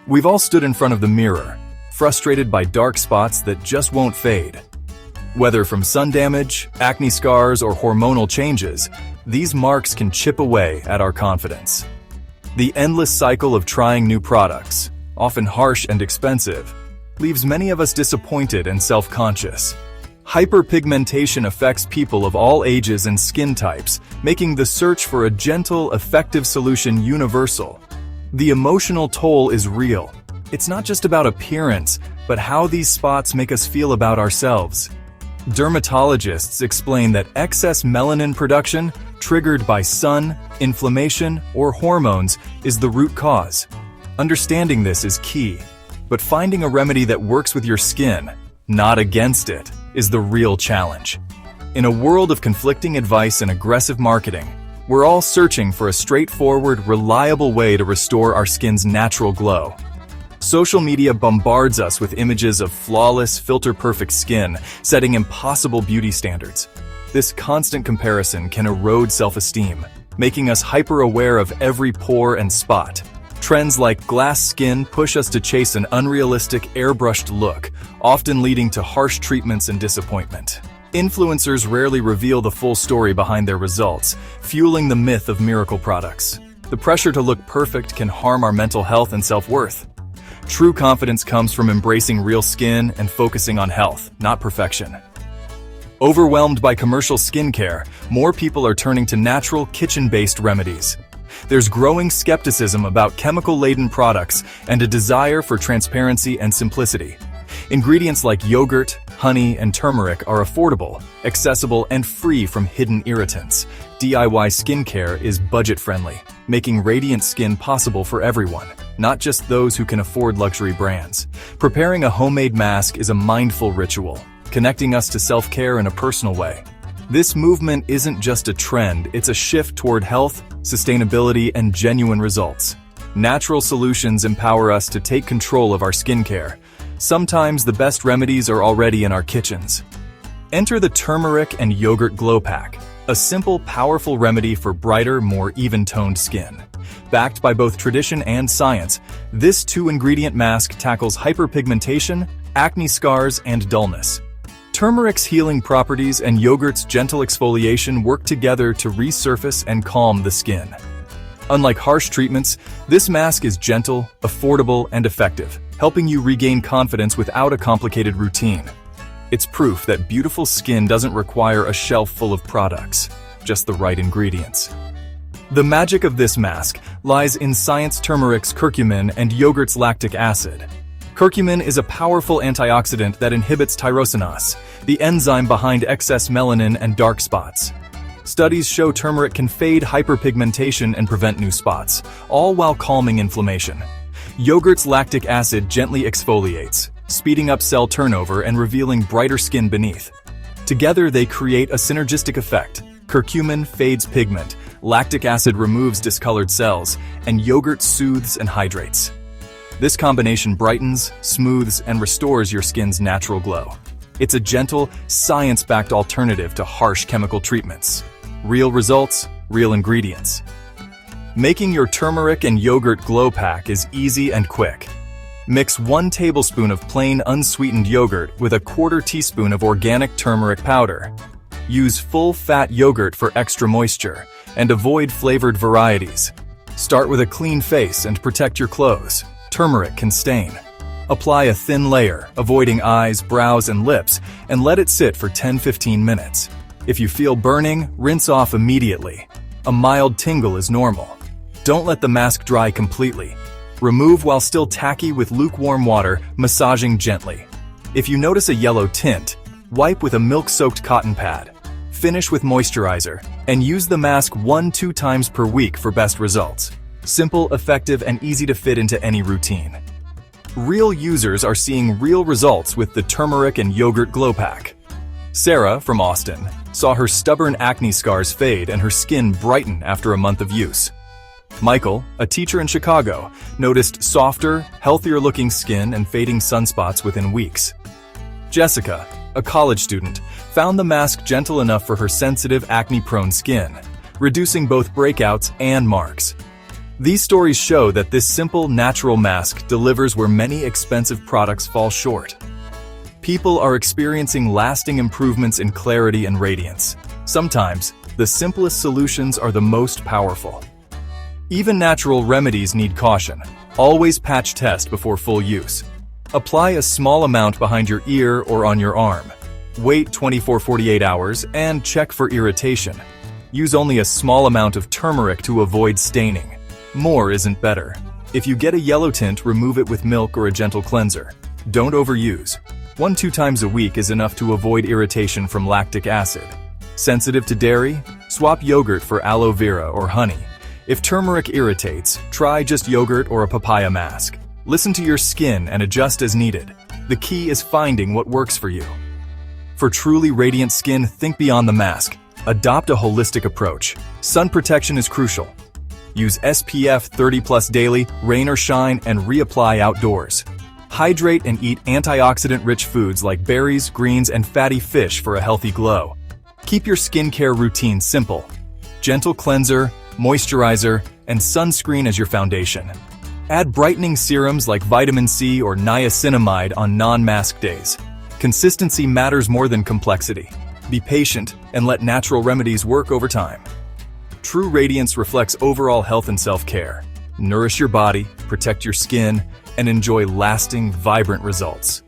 We've all stood in front of the mirror, frustrated by dark spots that just won't fade. Whether from sun damage, acne scars, or hormonal changes, these marks can chip away at our confidence. The endless cycle of trying new products, often harsh and expensive, leaves many of us disappointed and self-conscious. Hyperpigmentation affects people of all ages and skin types, making the search for a gentle, effective solution universal. The emotional toll is real. It's not just about appearance, but how these spots make us feel about ourselves. Dermatologists explain that excess melanin production, triggered by sun, inflammation, or hormones, is the root cause. Understanding this is key, but finding a remedy that works with your skin, not against it, is the real challenge. In a world of conflicting advice and aggressive marketing, we're all searching for a straightforward, reliable way to restore our skin's natural glow. Social media bombards us with images of flawless, filter-perfect skin, setting impossible beauty standards. This constant comparison can erode self-esteem, making us hyper-aware of every pore and spot. Trends like glass skin push us to chase an unrealistic, airbrushed look, often leading to harsh treatments and disappointment. Influencers rarely reveal the full story behind their results, fueling the myth of miracle products. The pressure to look perfect can harm our mental health and self-worth. True confidence comes from embracing real skin and focusing on health, not perfection. Overwhelmed by commercial skincare, more people are turning to natural, kitchen-based remedies. There's growing skepticism about chemical-laden products and a desire for transparency and simplicity. Ingredients like yogurt, honey, and turmeric are affordable, accessible, and free from hidden irritants. DIY skincare is budget-friendly, making radiant skin possible for everyone, not just those who can afford luxury brands. Preparing a homemade mask is a mindful ritual, connecting us to self-care in a personal way. This movement isn't just a trend, it's a shift toward health, sustainability, and genuine results. Natural solutions empower us to take control of our skincare. Sometimes the best remedies are already in our kitchens. Enter the Turmeric and Yogurt Glow Pack, a simple, powerful remedy for brighter, more even-toned skin. Backed by both tradition and science, this two-ingredient mask tackles hyperpigmentation, acne scars, and dullness. Turmeric's healing properties and yogurt's gentle exfoliation work together to resurface and calm the skin. Unlike harsh treatments, this mask is gentle, affordable, and effective, helping you regain confidence without a complicated routine. It's proof that beautiful skin doesn't require a shelf full of products, just the right ingredients. The magic of this mask lies in science: turmeric's curcumin and yogurt's lactic acid. Curcumin is a powerful antioxidant that inhibits tyrosinase, the enzyme behind excess melanin and dark spots. Studies show turmeric can fade hyperpigmentation and prevent new spots, all while calming inflammation. Yogurt's lactic acid gently exfoliates, speeding up cell turnover and revealing brighter skin beneath. Together, they create a synergistic effect. Curcumin fades pigment, lactic acid removes discolored cells, and yogurt soothes and hydrates. This combination brightens, smooths, and restores your skin's natural glow. It's a gentle, science-backed alternative to harsh chemical treatments. Real results, real ingredients. Making your Turmeric and Yogurt Glow Pack is easy and quick. Mix 1 tablespoon of plain unsweetened yogurt with a 1/4 teaspoon of organic turmeric powder. Use full-fat yogurt for extra moisture, and avoid flavored varieties. Start with a clean face and protect your clothes. Turmeric can stain. Apply a thin layer, avoiding eyes, brows, and lips, and let it sit for 10-15 minutes. If you feel burning, rinse off immediately. A mild tingle is normal. Don't let the mask dry completely. Remove while still tacky with lukewarm water, massaging gently. If you notice a yellow tint, wipe with a milk-soaked cotton pad. Finish with moisturizer, and use the mask 1-2 times per week for best results. Simple, effective, and easy to fit into any routine. Real users are seeing real results with the Turmeric and Yogurt Glow Pack. Sarah, from Austin, saw her stubborn acne scars fade and her skin brighten after a month of use. Michael, a teacher in Chicago, noticed softer, healthier-looking skin and fading sunspots within weeks. Jessica, a college student, found the mask gentle enough for her sensitive, acne-prone skin, reducing both breakouts and marks. These stories show that this simple, natural mask delivers where many expensive products fall short. People are experiencing lasting improvements in clarity and radiance. Sometimes, the simplest solutions are the most powerful. Even natural remedies need caution. Always patch test before full use. Apply a small amount behind your ear or on your arm. Wait 24-48 hours and check for irritation. Use only a small amount of turmeric to avoid staining. More isn't better. If you get a yellow tint, remove it with milk or a gentle cleanser. Don't overuse. 1-2 times a week is enough to avoid irritation from lactic acid. Sensitive to dairy? Swap yogurt for aloe vera or honey. If turmeric irritates, try just yogurt or a papaya mask. Listen to your skin and adjust as needed. The key is finding what works for you. For truly radiant skin, think beyond the mask. Adopt a holistic approach. Sun protection is crucial. Use SPF 30+ daily, rain or shine, and reapply outdoors. Hydrate and eat antioxidant-rich foods like berries, greens, and fatty fish for a healthy glow. Keep your skincare routine simple. Gentle cleanser, moisturizer, and sunscreen as your foundation. Add brightening serums like vitamin C or niacinamide on non-mask days. Consistency matters more than complexity. Be patient and let natural remedies work over time. True radiance reflects overall health and self-care. Nourish your body, protect your skin, and enjoy lasting, vibrant results.